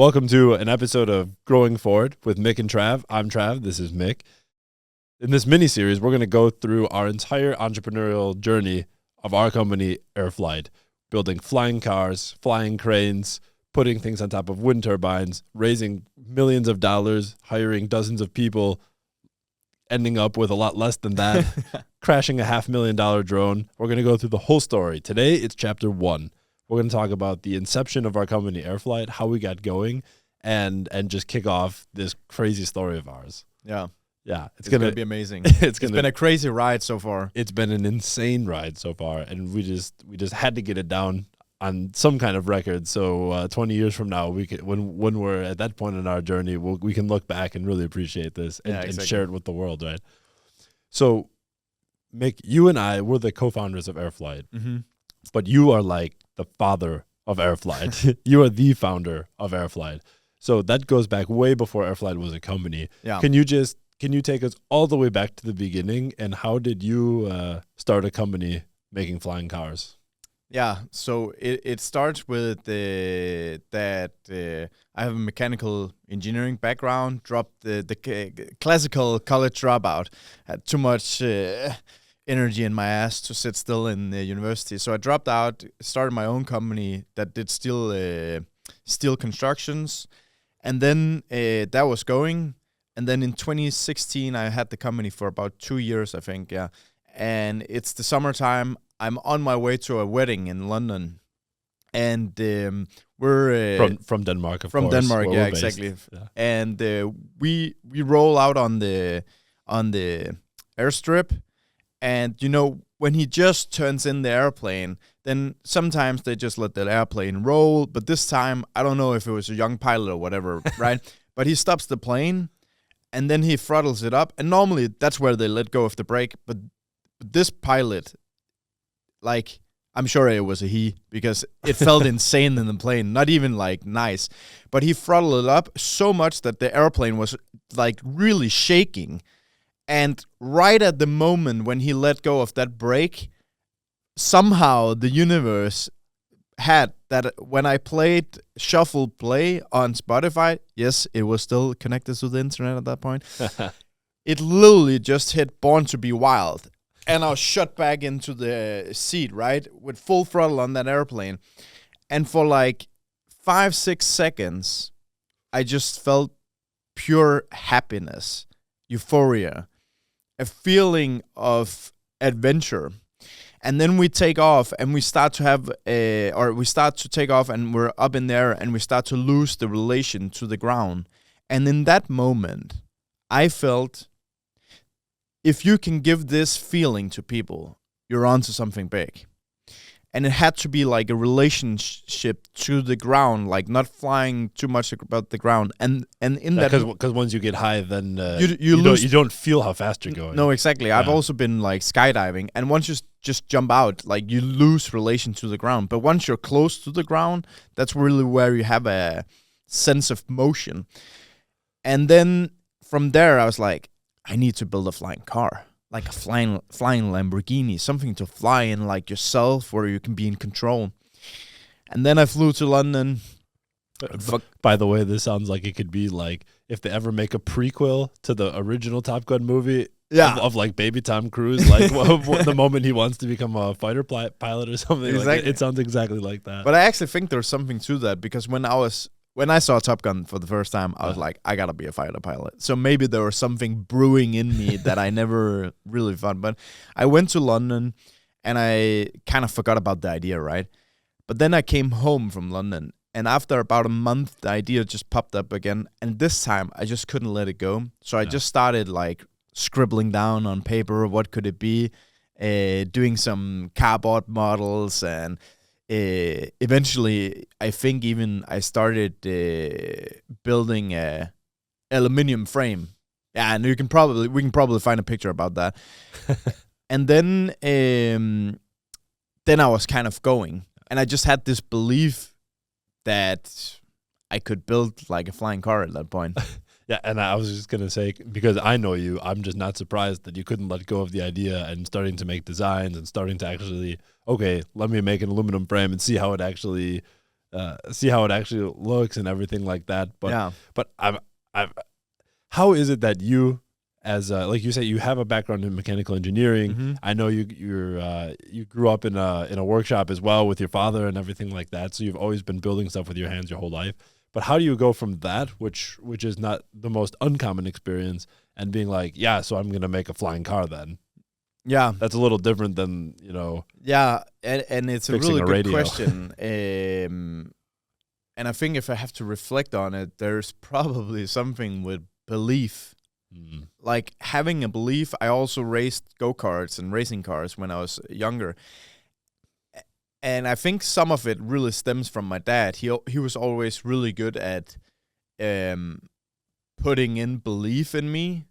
Welcome to an episode of Growing Forward with Mik and Trav. I'm Trav. This is Mik. In this mini-series, we're going to go through our entire entrepreneurial journey of our company, AirFlight, building flying cars, flying cranes, putting things on top of wind turbines, raising millions of dollars, hiring dozens of people, ending up with a lot less than that, crashing a $500,000 drone. We're going to go through the whole story. Today, it's chapter 1. We're going to talk about the inception of our company, AirFlight, how we got going, and just kick off this crazy story of ours. Yeah. It's gonna be amazing. It's been a crazy ride so far. It's been an insane ride so far, and we just had to get it down on some kind of record. So 20 years from now, we can, when we're at that point in our journey, we can look back and really appreciate this and share it with the world, right? So, Mik, you and I, we're the co-founders of AirFlight, but you are like the father of AirFlight. You are the founder of AirFlight. So that goes back way before AirFlight was a company. Yeah. Can you take us all the way back to the beginning, and how did you start a company making flying cars? Yeah, so it starts with that I have a mechanical engineering background, dropped the classical college dropout, had too much energy in my ass to sit still in the university. So I dropped out, started my own company that did steel constructions, and then that was going. And then in 2016, I had the company for about 2 years, I think, yeah. And it's the summertime. I'm on my way to a wedding in London, and we're from Denmark, of from course. Denmark, yeah, Based. exactly. Yeah. And we roll out on the airstrip, and when he just turns in the airplane, then sometimes they just let that airplane roll. But this time, I don't know if it was a young pilot or whatever, right? But he stops the plane, and then he throttles it up. And normally that's where they let go of the brake. But this pilot, like, I'm sure it was a he, because it felt insane in the plane, not even like nice. But he throttled it up so much that the airplane was like really shaking. And right at the moment when he let go of that brake, somehow the universe had that when I played Shuffle Play on Spotify, yes, it was still connected to the internet at that point, it literally just hit Born to Be Wild. And I was shot back into the seat, right, with full throttle on that airplane. And for like 5-6 seconds, I just felt pure happiness, euphoria, a feeling of adventure. And then we take off, and we start to take off, and we're up in there, and we start to lose the relation to the ground. And in that moment, I felt, if you can give this feeling to people, you're onto something big. And it had to be like a relationship to the ground, like not flying too much about the ground. And in that, because once you get high, then you don't feel how fast you're going. No, exactly. Yeah. I've also been like skydiving, and once you just jump out, like you lose relation to the ground. But once you're close to the ground, that's really where you have a sense of motion. And then from there, I was like, I need to build a flying car, like a flying Lamborghini, something to fly in like yourself, where you can be in control. And then I flew to London. By the way, this sounds like it could be like if they ever make a prequel to the original Top Gun movie, of like baby Tom Cruise, like the moment he wants to become a fighter pilot or something. Exactly. Like it sounds exactly like that. But I actually think there's something to that, because when I saw Top Gun for the first time, I was like, I gotta be a fighter pilot. So maybe there was something brewing in me that I never really found. But I went to London, and I kind of forgot about the idea, right? But then I came home from London, and after about a month, the idea just popped up again. And this time, I just couldn't let it go. So I just started like scribbling down on paper, what could it be, doing some cardboard models, and eventually, I think even I started building a aluminium frame. Yeah, and we can probably find a picture about that. And then I was kind of going, and I just had this belief that I could build like a flying car at that point. Yeah, and I was just going to say, because I know you, I'm just not surprised that you couldn't let go of the idea and starting to make designs and starting to actually, okay, let me make an aluminum frame and see how it actually see how it actually looks and everything like that. But yeah. but I've how is it that you, as like you say, you have a background in mechanical engineering? Mhm. I know you grew up in a workshop as well with your father and everything like that. So you've always been building stuff with your hands your whole life. But how do you go from that, which is not the most uncommon experience, and being like, yeah, so I'm gonna make a flying car then? Yeah. That's a little different than, Yeah, and it's a fixing really a good radio. question. And I think if I have to reflect on it, there's probably something with belief. Like having a belief. I also raced go-karts and racing cars when I was younger. And I think some of it really stems from my dad. He was always really good at putting in belief in me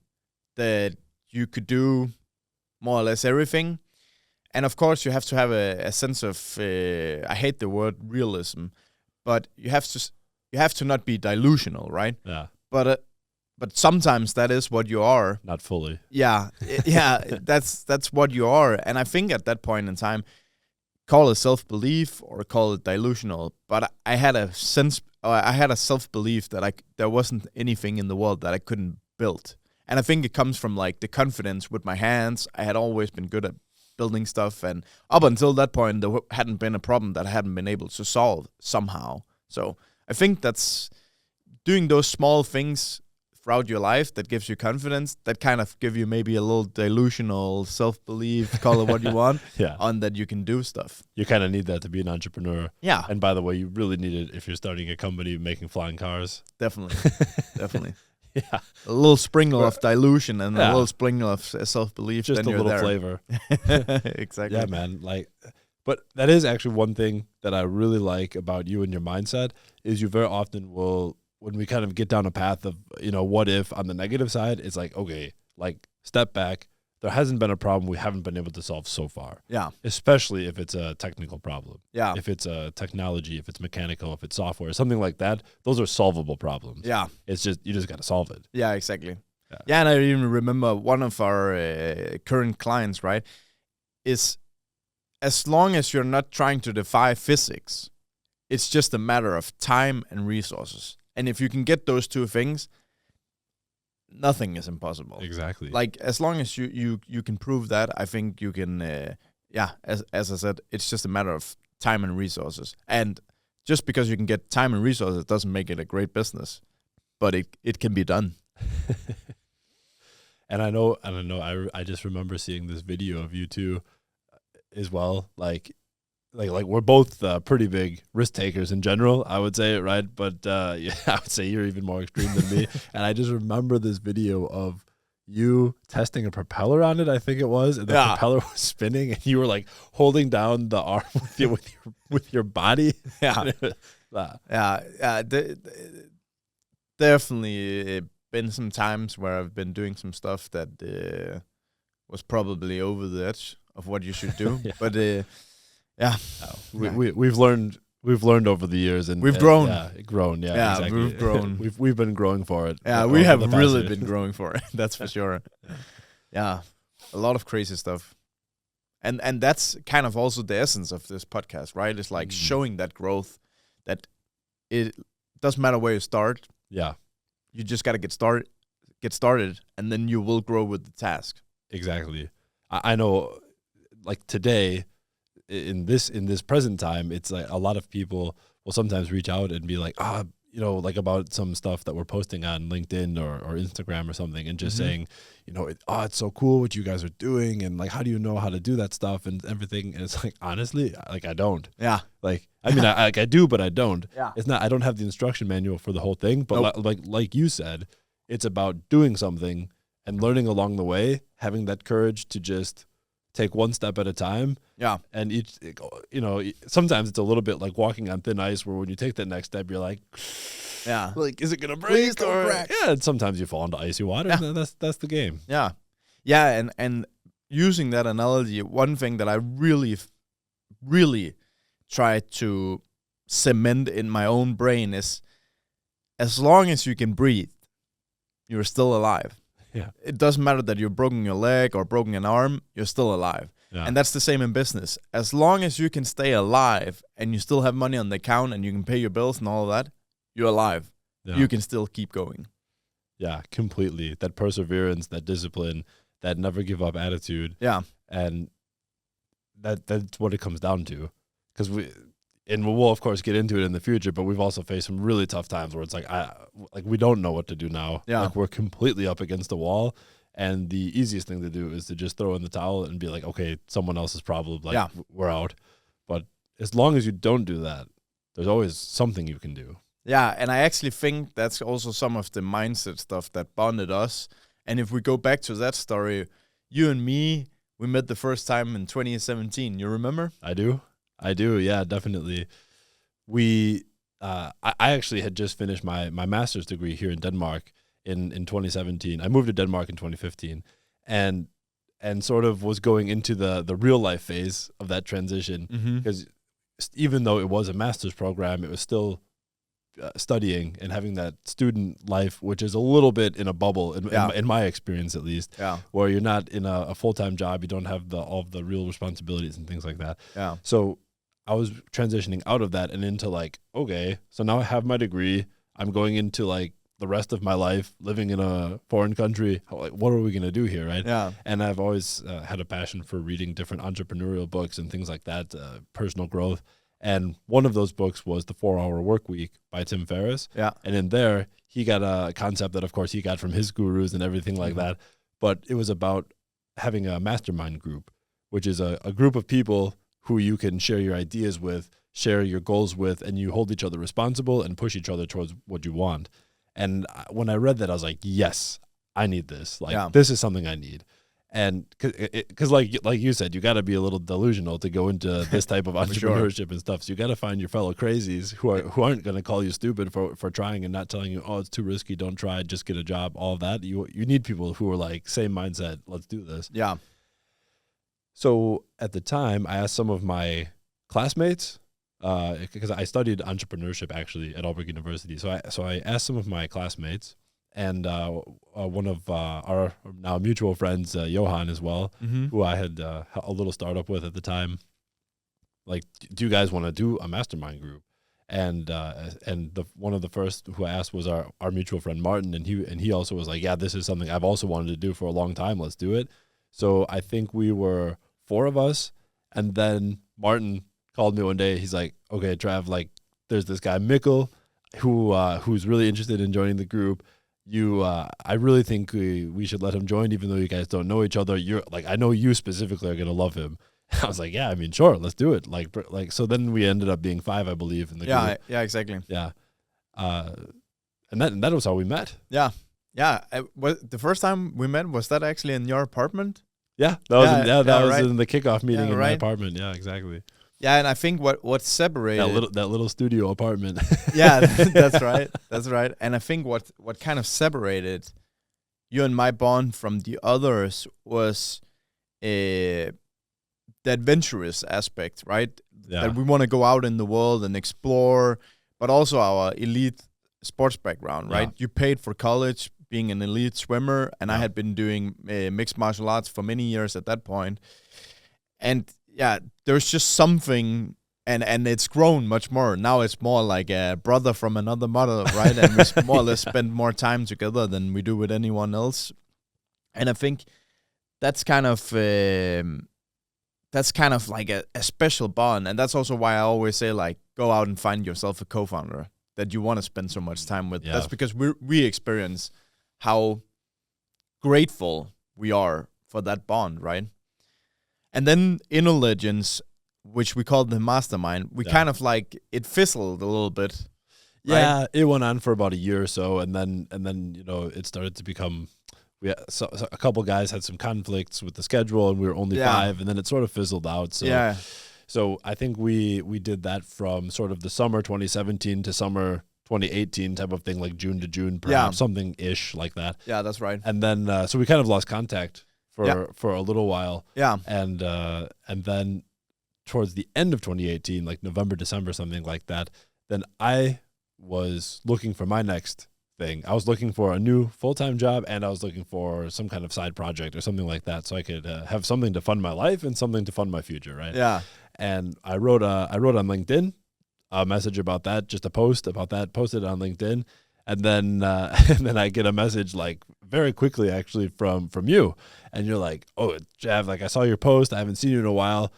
that you could do more or less everything. And of course, you have to have a sense of I hate the word realism, but you have to not be delusional, right? Yeah. But sometimes that is what you are. Not fully. Yeah, that's what you are. And I think at that point in time, call it self-belief or call it delusional, but I had a self-belief that there wasn't anything in the world that I couldn't build. And I think it comes from like the confidence with my hands. I had always been good at building stuff, and up until that point, there hadn't been a problem that I hadn't been able to solve somehow. So I think that's doing those small things throughout your life that gives you confidence, that kind of give you maybe a little delusional self-belief, call it what you want, on that you can do stuff. You kind of need that to be an entrepreneur. Yeah. And by the way, you really need it if you're starting a company making flying cars. Definitely. Definitely. Yeah. A little sprinkle of dilution and a little sprinkle of self-belief. Just then a you're little there. flavor. Exactly. Yeah, man. But that is actually one thing that I really like about you and your mindset is you very often will, when we kind of get down a path of, what if on the negative side, it's like, okay, like step back. There hasn't been a problem we haven't been able to solve so far. Yeah. Especially if it's a technical problem. Yeah. If it's a technology, if it's mechanical, if it's software, something like that, those are solvable problems. Yeah. It's just, you just got to solve it. Yeah, exactly. Yeah, and I even remember one of our current clients, right, is as long as you're not trying to defy physics, it's just a matter of time and resources. And if you can get those two things, nothing is impossible. Exactly. Like as long as you can prove that, I think you can. As I said, it's just a matter of time and resources. And just because you can get time and resources doesn't make it a great business, but it can be done. And I know. I just remember seeing this video of you two as well. Like we're both pretty big risk takers in general, I would say, right? But I would say you're even more extreme than me. And I just remember this video of you testing a propeller on it, I think it was, and the propeller was spinning, and you were like holding down the arm with your body. Yeah, definitely been some times where I've been doing some stuff that was probably over the edge of what you should do, but. We've learned over the years, and we've grown. Yeah, exactly. We've grown. we've been growing for it. Yeah, we have really been growing for it. That's for sure. Yeah, a lot of crazy stuff, and that's kind of also the essence of this podcast, right? It's like showing that growth, that it doesn't matter where you start. Yeah, you just got to get started, and then you will grow with the task. Exactly. I know, like today. In this present time, it's like a lot of people will sometimes reach out and be like, like about some stuff that we're posting on LinkedIn or Instagram or something, and just saying, it's so cool what you guys are doing, and like, how do you know how to do that stuff and everything? And it's like, honestly, like I don't. Yeah. Like, I mean, I do, but I don't. Yeah. It's not. I don't have the instruction manual for the whole thing, but like you said, it's about doing something and learning along the way, having that courage to just take one step at a time. Yeah. And sometimes it's a little bit like walking on thin ice, where when you take that next step, you're like, like, is it going to break? Please don't break. Yeah. And sometimes you fall into icy water. Yeah. And that's the game. Yeah. Yeah. And using that analogy, one thing that I really, really try to cement in my own brain is, as long as you can breathe, you're still alive. Yeah. It doesn't matter that you've broken your leg or broken an arm, you're still alive. Yeah. And that's the same in business. As long as you can stay alive and you still have money on the account and you can pay your bills and all of that, you're alive. Yeah. You can still keep going. Yeah, completely. That perseverance, that discipline, that never give up attitude. Yeah. And that's what it comes down to. Because we'll of course get into it in the future, but we've also faced some really tough times where it's like we don't know what to do now. Yeah. Like we're completely up against the wall. And the easiest thing to do is to just throw in the towel and be like, okay, someone else's problem. Like, we're out. But as long as you don't do that, there's always something you can do. Yeah, and I actually think that's also some of the mindset stuff that bonded us. And if we go back to that story, you and me, we met the first time in 2017. You remember? I do. Yeah, definitely. I actually had just finished my master's degree here in Denmark in 2017. I moved to Denmark in 2015 and sort of was going into the real life phase of that transition, because even though it was a master's program, it was still studying and having that student life, which is a little bit in a bubble in my experience, at least, where you're not in a full-time job. You don't have all of the real responsibilities and things like that. Yeah. So I was transitioning out of that and into like, okay, so now I have my degree. I'm going into like the rest of my life living in a foreign country. Like, what are we going to do here, right? Yeah. And I've always had a passion for reading different entrepreneurial books and things like that, personal growth. And one of those books was The 4-Hour Workweek by Tim Ferriss. Yeah. And in there, he got a concept that, of course, he got from his gurus and everything like that. But it was about having a mastermind group, which is a group of people who you can share your ideas with, share your goals with, and you hold each other responsible and push each other towards what you want. And when I read that, I was like, yes, I need this. Like, this is something I need. And because like you said, you got to be a little delusional to go into this type of entrepreneurship and stuff. So you got to find your fellow crazies who aren't going to call you stupid for trying and not telling you, oh, it's too risky, don't try, just get a job, all of that. You need people who are like, same mindset, let's do this. Yeah. So at the time, I asked some of my classmates, because I studied entrepreneurship actually at Aalborg University. So I asked some of my classmates, and one of our now mutual friends, Johan as well, who I had a little startup with at the time. Like, do you guys want to do a mastermind group? And one of the first who I asked was our mutual friend Martin, and he also was like, yeah, this is something I've also wanted to do for a long time. Let's do it. So I think we were 4 of us, and then Martin called me one day. He's like, okay, Trav, like, there's this guy Mikkel who's really interested in joining the group. I really think we should let him join, even though you guys don't know each other. You're like, I know you specifically are gonna love him. I was like, yeah, I mean, sure, let's do it. Like, so then we ended up being 5, I believe, in the group. Yeah, exactly. Yeah, and that was how we met. Yeah. The first time we met, was that actually in your apartment? Yeah, that was right. in the kickoff meeting in my right. apartment. Yeah, exactly. Yeah, and I think what separated that little studio apartment. Yeah, that's right. That's right. And I think what kind of separated you and my bond from the others was the adventurous aspect, right? Yeah. That we want to go out in the world and explore, but also our elite sports background, right? Yeah. You paid for college being an elite swimmer, and I had been doing mixed martial arts for many years at that point. And yeah, there's just something, and it's grown much more. Now it's more like a brother from another mother, right? And we more or less spend more time together than we do with anyone else. And I think that's kind of like a special bond. And that's also why I always say, like, go out and find yourself a co-founder that you want to spend so much time with. Yeah. That's because we experience how grateful we are for that bond, right? And then Inner Legends, which we called the mastermind, we kind of like, it fizzled a little bit. Yeah, right? It went on for about a year or so, and then it started to become. So a couple guys had some conflicts with the schedule, and we were only 5, and then it sort of fizzled out. So so I think we did that from sort of the summer 2017 to summer 2018 type of thing, like June to June, perhaps something ish like that. Yeah, that's right. And then so we kind of lost contact for a little while. Yeah. And then towards the end of 2018, like November, December, something like that, then I was looking for my next thing. I was looking for a new full-time job, and I was looking for some kind of side project or something like that, so I could have something to fund my life and something to fund my future, right? Yeah. And I wrote on LinkedIn a message about that, just a post about that, posted it on LinkedIn, and then and then I get a message like very quickly actually from you, and you're like, "Oh, Trav, like I saw your post. I haven't seen you in a while.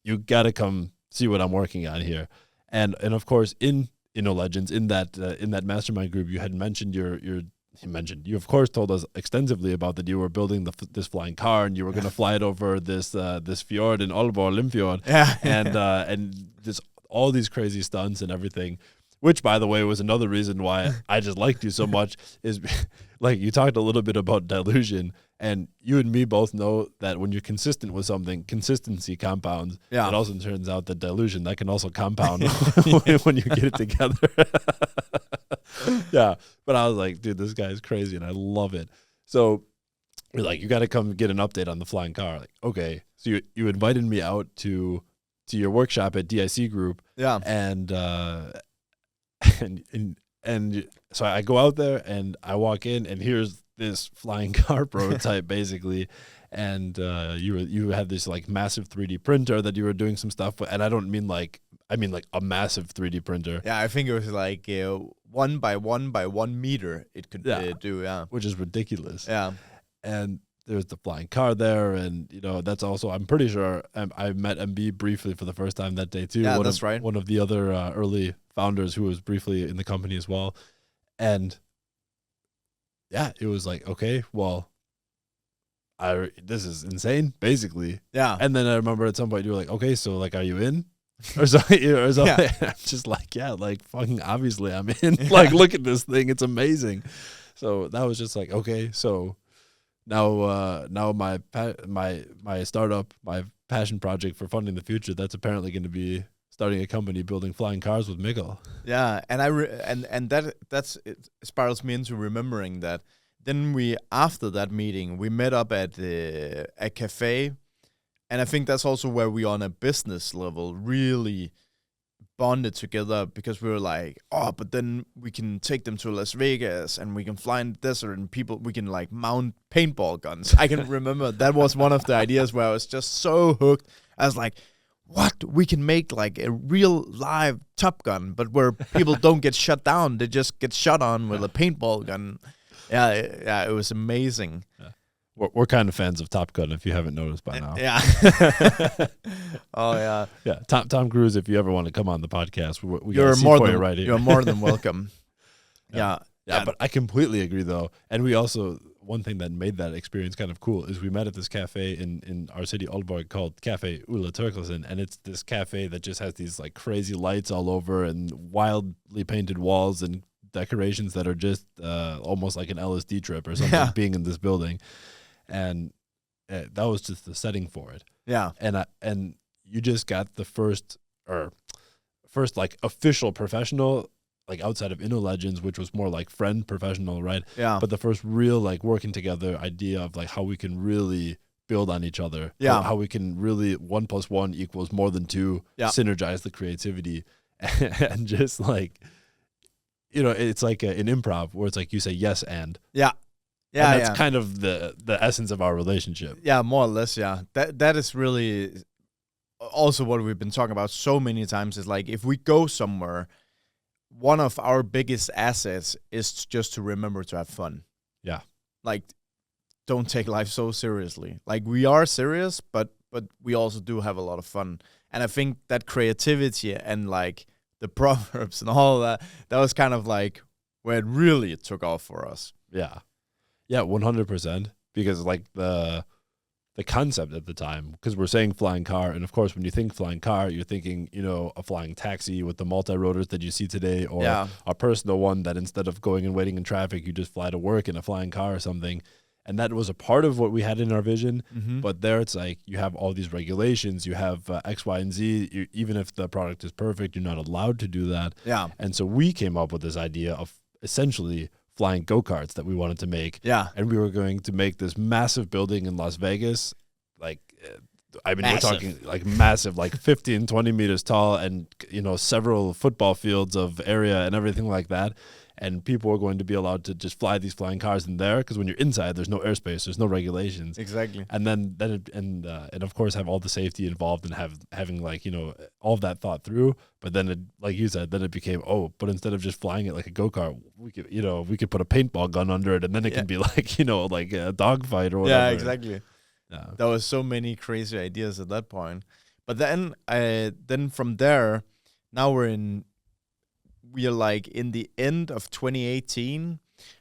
You gotta come see what I'm working on here." And of course in Legends, in that mastermind group, you had mentioned you of course told us extensively about that you were building this flying car, and you were going to fly it over this fjord in Aalborg Limfjord, and this all these crazy stunts and everything, which by the way was another reason why I just liked you so much, is like you talked a little bit about delusion, and you and me both know that when you're consistent with something, consistency compounds. Yeah. It also turns out that delusion, that can also compound when you get it together. Yeah. But I was like, dude, this guy is crazy, and I love it. So you're like, you got to come get an update on the flying car. Like, okay. So you invited me out to your workshop at DIC Group. Yeah. And so I go out there and I walk in, and here's this flying car prototype basically. And you had this like massive 3D printer that you were doing some stuff with, and I mean like a massive 3D printer. Yeah, I think it was like 1 by 1 by 1 meter it could do, yeah. Which is ridiculous. Yeah. And there's the flying car there, and that's also, I'm pretty sure I met MB briefly for the first time that day too. Yeah, that's right. One of the other early founders who was briefly in the company as well. And yeah, it was like, okay, well, this is insane, basically. Yeah. And then I remember at some point you were like, okay, so like, are you in? Or something. Yeah. I'm just like, yeah, like fucking obviously I'm in. Yeah. Like, look at this thing, it's amazing. So that was just like, okay, so now my startup, my passion project for funding the future, that's apparently going to be starting a company building flying cars with Mikkel. Yeah, and that's it spirals me into remembering that. Then after that meeting, we met up at a cafe, and I think that's also where we on a business level really bonded together, because we were like, oh, but then we can take them to Las Vegas and we can fly in the desert, and we can like mount paintball guns. I can remember that was one of the ideas where I was just so hooked. I was like, what? We can make like a real live Top Gun, but where people don't get shut down, they just get shot on with a paintball gun. Yeah, it was amazing. Yeah. We're kind of fans of Top Gun, if you haven't noticed by now. Yeah. Oh, yeah. Yeah, Tom Cruise, if you ever want to come on the podcast, we got a seat for you right here. You're more than welcome. Yeah, but I completely agree, though. And we also, one thing that made that experience kind of cool is we met at this cafe in our city, Aalborg, called Cafe Ulla Turkelsen. And it's this cafe that just has these like crazy lights all over and wildly painted walls and decorations that are just almost like an LSD trip or something, being in this building. And that was just the setting for it. Yeah. And you just got the first like official professional, like outside of Legends, which was more like friend professional, right? Yeah. But the first real like working together idea of like how we can really build on each other. Yeah. How we can really 1 + 1 = more than 2, synergize the creativity. And just like, it's like an improv where it's like you say yes and. Yeah. Yeah, and that's kind of the essence of our relationship. Yeah, more or less, yeah. That is really also what we've been talking about so many times, is like, if we go somewhere, one of our biggest assets is just to remember to have fun. Yeah. Like, don't take life so seriously. Like, we are serious, but we also do have a lot of fun. And I think that creativity and like the proverbs and all that was kind of like where it really took off for us. Yeah. Yeah, 100%. Because like the concept at the time, because we're saying flying car, and of course when you think flying car, you're thinking, a flying taxi with the multi-rotors that you see today, or a personal one that instead of going and waiting in traffic, you just fly to work in a flying car or something. And that was a part of what we had in our vision. Mm-hmm. But there it's like you have all these regulations, you have X, Y, and Z. Even if the product is perfect, you're not allowed to do that. Yeah. And so we came up with this idea of essentially flying go-karts that we wanted to make. Yeah. And we were going to make this massive building in Las Vegas. Like, we're talking like massive, like 15, 20 meters tall, and, several football fields of area and everything like that. and people are going to be allowed to just fly these flying cars in there, because when you're inside, there's no airspace, there's no regulations. Exactly. And then and of course have all the safety involved and having like, you know, all of that thought through. But then it, like you said, then it became, but instead of just flying it like a go-kart, we could put a paintball gun under it, and then it can be like, you know, like a dogfight or whatever. Yeah, exactly. Yeah. There was so many crazy ideas at that point. But then from there, now we are like in the end of 2018,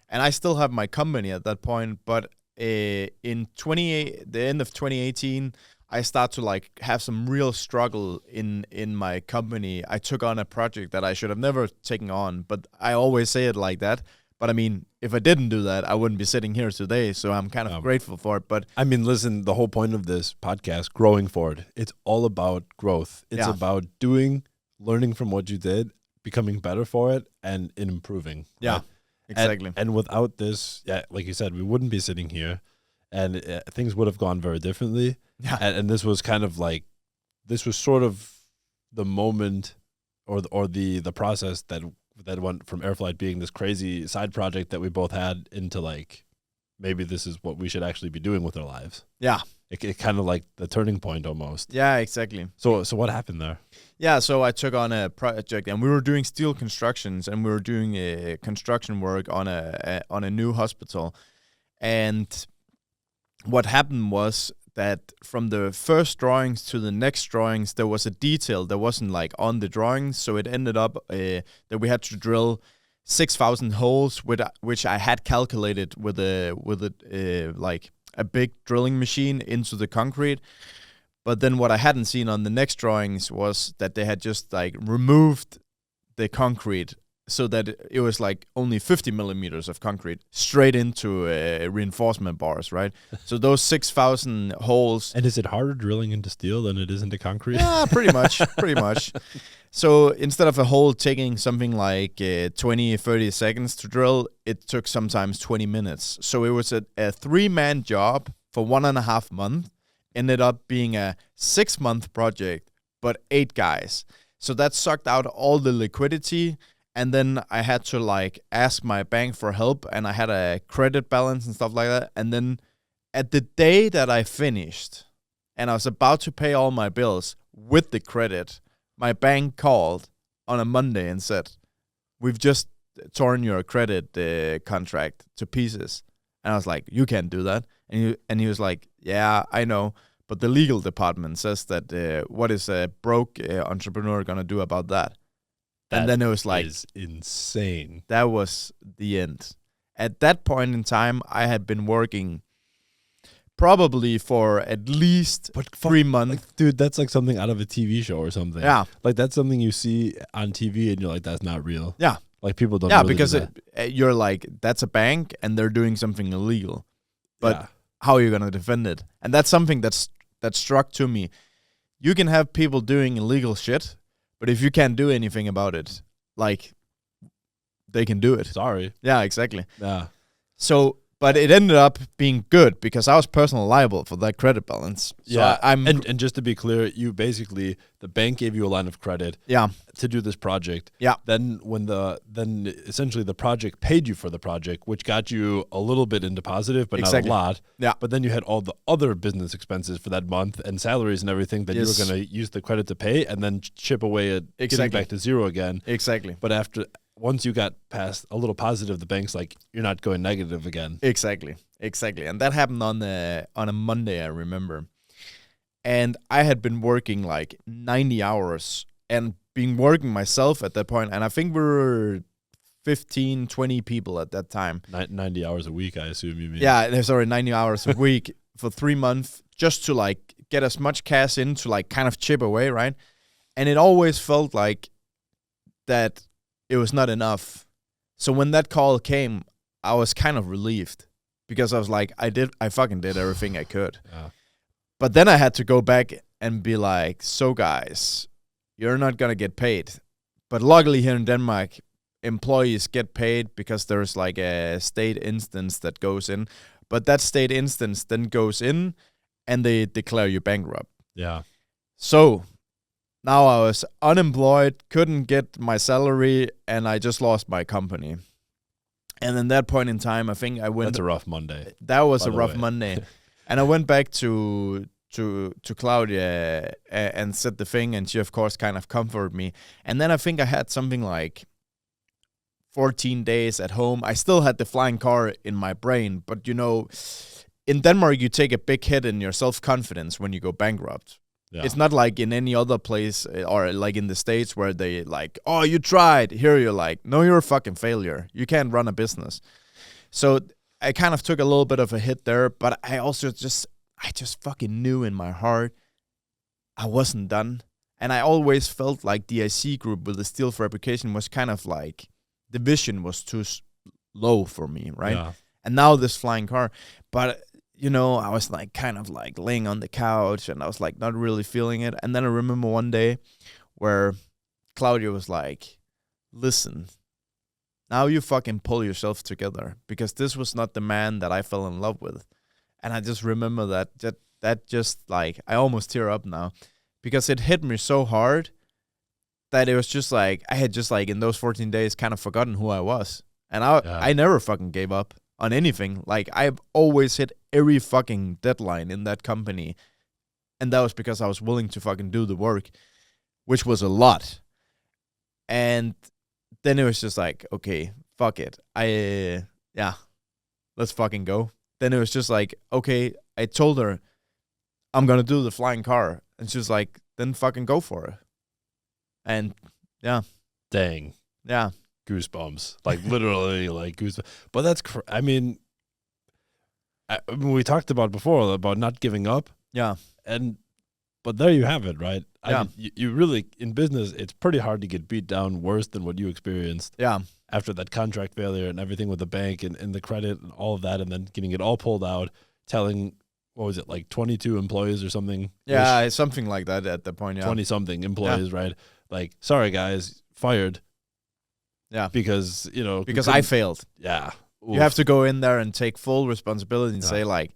and I still have my company at that point. But in the end of 2018, I start to like have some real struggle in my company. I took on a project that I should have never taken on, but I always say it like that. But I mean, if I didn't do that, I wouldn't be sitting here today. So I'm kind of grateful for it. But I mean, listen, the whole point of this podcast, growing forward, it's all about growth. It's about learning from what you did, becoming better for it, and improving. Yeah, right? exactly. And without this, like you said, we wouldn't be sitting here, and things would have gone very differently. Yeah. And this was kind of like, this was sort of the moment or the process that went from AirFlight being this crazy side project that we both had into like, maybe this is what we should actually be doing with our lives. Yeah. It kind of like the turning point almost. Yeah, exactly. So what happened there? Yeah, so I took on a project, and we were doing steel constructions, and we were doing construction work on a new hospital. And what happened was that from the first drawings to the next drawings, there was a detail that wasn't like on the drawings. So it ended up that we had to drill 6,000 holes, which I had calculated with like a big drilling machine into the concrete. But then what I hadn't seen on the next drawings was that they had just like removed the concrete, so that it was like only 50 millimeters of concrete straight into reinforcement bars, right? So those 6,000 holes. And is it harder drilling into steel than it is into concrete? Yeah, pretty much, pretty much. So instead of a hole taking something like 20, 30 seconds to drill, it took sometimes 20 minutes. So it was a 3-man job for 1.5 months. Ended up being a 6-month project, but 8 guys. So that sucked out all the liquidity. And then I had to like ask my bank for help, and I had a credit balance and stuff like that. And then at the day that I finished and I was about to pay all my bills with the credit, my bank called on a Monday and said, "We've just torn your credit contract to pieces." And I was like, "You can't do that." And he was like, "Yeah, I know, but the legal department says that what is a broke entrepreneur going to do about that?" And then it was like, is insane. That was the end. At that point in time, I had been working probably for at least 3 months. Like, dude, that's like something out of a TV show or something. Yeah. Like that's something you see on TV and you're like, that's not real. Yeah. Like people don't. Yeah, really because do that. you're like, that's a bank and they're doing something illegal. But how are you going to defend it? And that's something that struck to me. You can have people doing illegal shit, but if you can't do anything about it, like, they can do it. Sorry. Yeah, exactly. Yeah. So, but it ended up being good because I was personally liable for that credit balance. So yeah. and just to be clear, you basically, the bank gave you a line of credit. Yeah. To do this project. Yeah. Then then essentially the project paid you for the project, which got you a little bit into positive, but not a lot. Yeah. But then you had all the other business expenses for that month and salaries and everything that you were going to use the credit to pay, and then chip away at getting back to zero again. Exactly. But once you got past a little positive, the bank's like, you're not going negative again. Exactly. And that happened on a Monday, I remember. And I had been working like 90 hours and been working myself at that point. And I think we were 15, 20 people at that time. 90 hours a week, I assume you mean. Yeah, sorry, 90 hours a week for 3 months just to like get as much cash in to like kind of chip away, right? And it always felt like that it was not enough. So when that call came, I was kind of relieved because I was like, I fucking did everything I could. Yeah. But then I had to go back and be like, so guys, you're not going to get paid. But luckily here in Denmark, employees get paid because there's like a state instance that goes in. But that state instance then goes in and they declare you bankrupt. Yeah. So now I was unemployed, couldn't get my salary, and I just lost my company. And then that point in time, I think I went. That's a rough Monday. That was a the rough way. Monday, and I went back to Klaudia and said the thing, and she of course kind of comforted me. And then I think I had something like 14 days at home. I still had the flying car in my brain, but in Denmark you take a big hit in your self-confidence when you go bankrupt. Yeah. It's not like in any other place or like in the States where they like, oh, you tried. Here you're like, no, you're a fucking failure. You can't run a business. So I kind of took a little bit of a hit there, but I also just fucking knew in my heart I wasn't done. And I always felt like the IC group with the steel fabrication was kind of like, the vision was too low for me, right? Yeah. And now this flying car. But, I was like kind of like laying on the couch and I was like not really feeling it. And then I remember one day where Klaudia was like, listen, now you fucking pull yourself together, because this was not the man that I fell in love with. And I just remember that just like, I almost tear up now, because it hit me so hard that it was just like, I had just like in those 14 days kind of forgotten who I was. And I never fucking gave up on anything. Like, I've always hit every fucking deadline in that company. And that was because I was willing to fucking do the work, which was a lot. And then it was just like, okay, fuck it. Let's fucking go. Then it was just like, okay, I told her I'm going to do the flying car. And she's like, then fucking go for it. And yeah. Dang. Yeah. Goosebumps. Like literally like goosebumps. But that's, I mean, we talked about before about not giving up. Yeah. But there you have it, right? Yeah. I mean, you really, in business, it's pretty hard to get beat down worse than what you experienced. Yeah. After that contract failure and everything with the bank and the credit and all of that, and then getting it all pulled out, telling, what was it, like 22 employees or something? Yeah, something like that at the point, yeah. 20-something employees, right? Like, sorry, guys, fired. Yeah. Because, Because I failed. Yeah. Oof. You have to go in there and take full responsibility and say, like,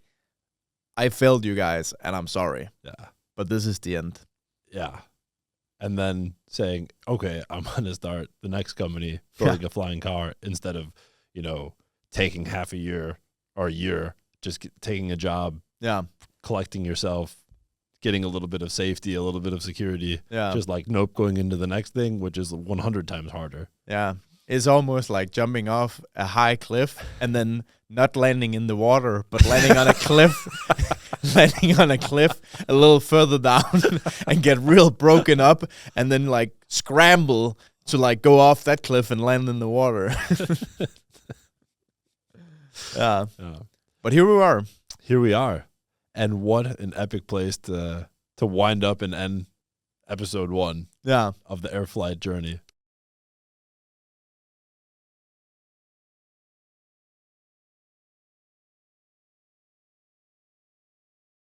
I failed you guys, and I'm sorry. Yeah. But this is the end. Yeah. And then saying, okay, I'm going to start the next company building a flying car instead of, taking half a year or a year, just taking a job, collecting yourself, getting a little bit of safety, a little bit of security. Yeah. Just like, nope, going into the next thing, which is 100 times harder. Yeah. It's almost like jumping off a high cliff and then not landing in the water, but landing on a cliff, a little further down and get real broken up and then like scramble to like go off that cliff and land in the water. Yeah. But here we are. Here we are. And what an epic place to wind up and end episode 1 of the AirFlight journey.